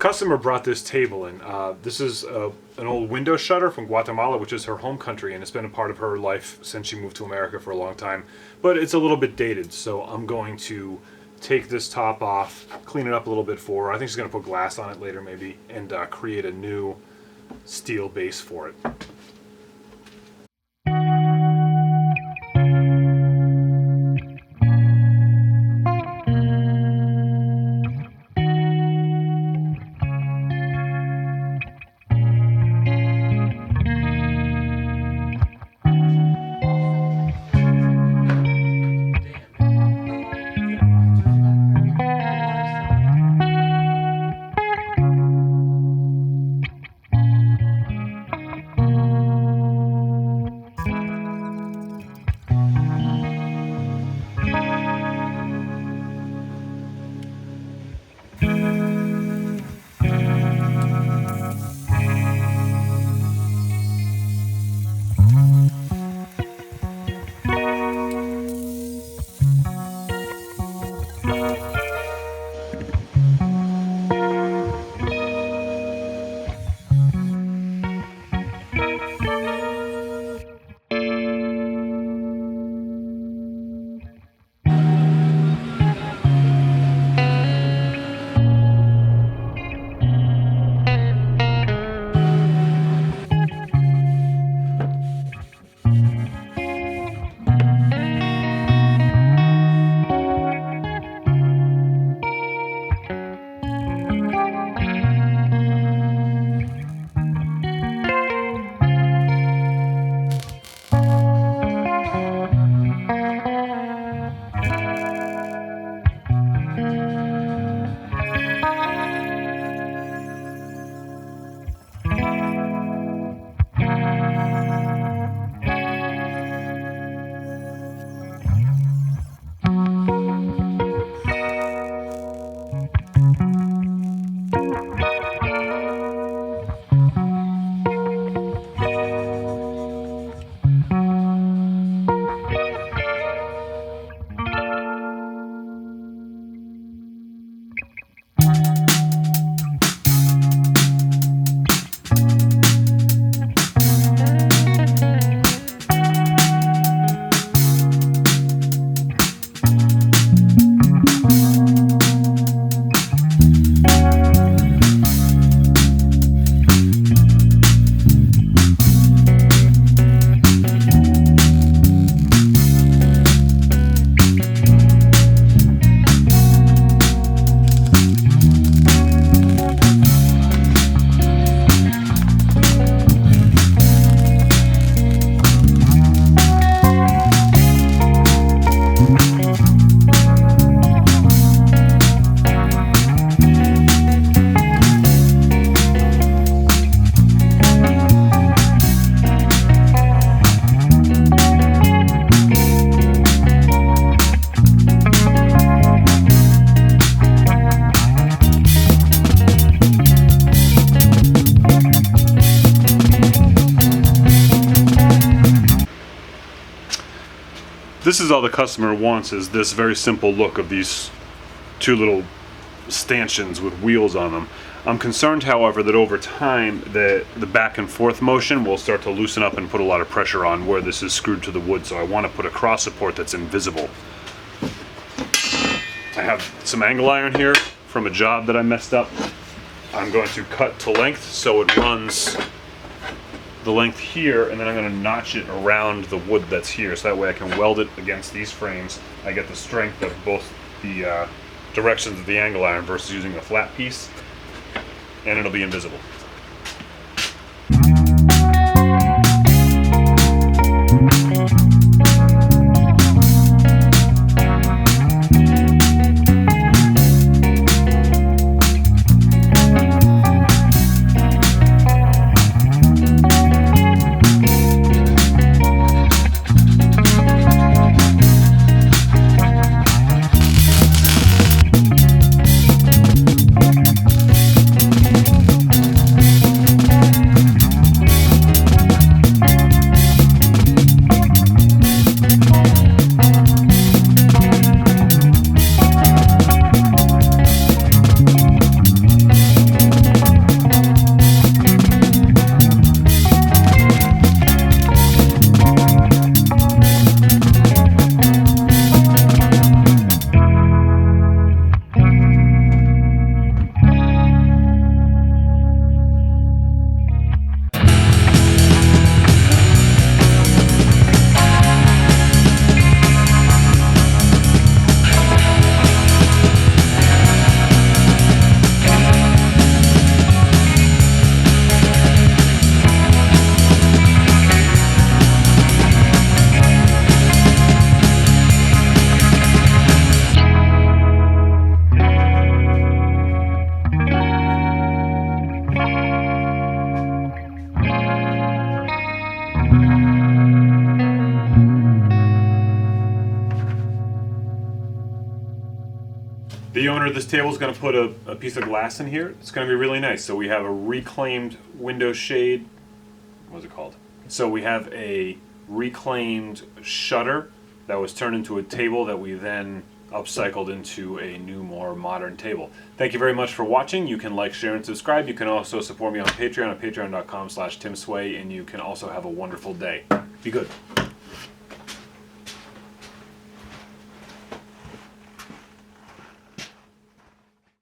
customer brought this table in. This is an old window shutter from Guatemala, which is her home country, and it's been a part of her life since she moved to America for a long time. But it's a little bit dated, so I'm going to take this top off, clean it up a little bit for her. I think she's going to put glass on it later maybe, and create a new steel base for it. This is all the customer wants, is this very simple look of these two little stanchions with wheels on them. I'm concerned, however, that over time the back and forth motion will start to loosen up and put a lot of pressure on where this is screwed to the wood, so I want to put a cross support that's invisible. I have some angle iron here from a job that I messed up. I'm going to cut to length so it runs the length here, and then I'm going to notch it around the wood that's here, so that way I can weld it against these frames. I get the strength of both the directions of the angle iron versus using a flat piece, and it'll be invisible. owner of this table is going to put a piece of glass in here. It's going to be really nice. So we have a reclaimed window shade. What's it called? So we have a reclaimed shutter that was turned into a table that we then upcycled into a new, more modern table. Thank you very much for watching. You can like, share, and subscribe. You can also support me on Patreon at patreon.com/TimSway, and you can also have a wonderful day. Be good.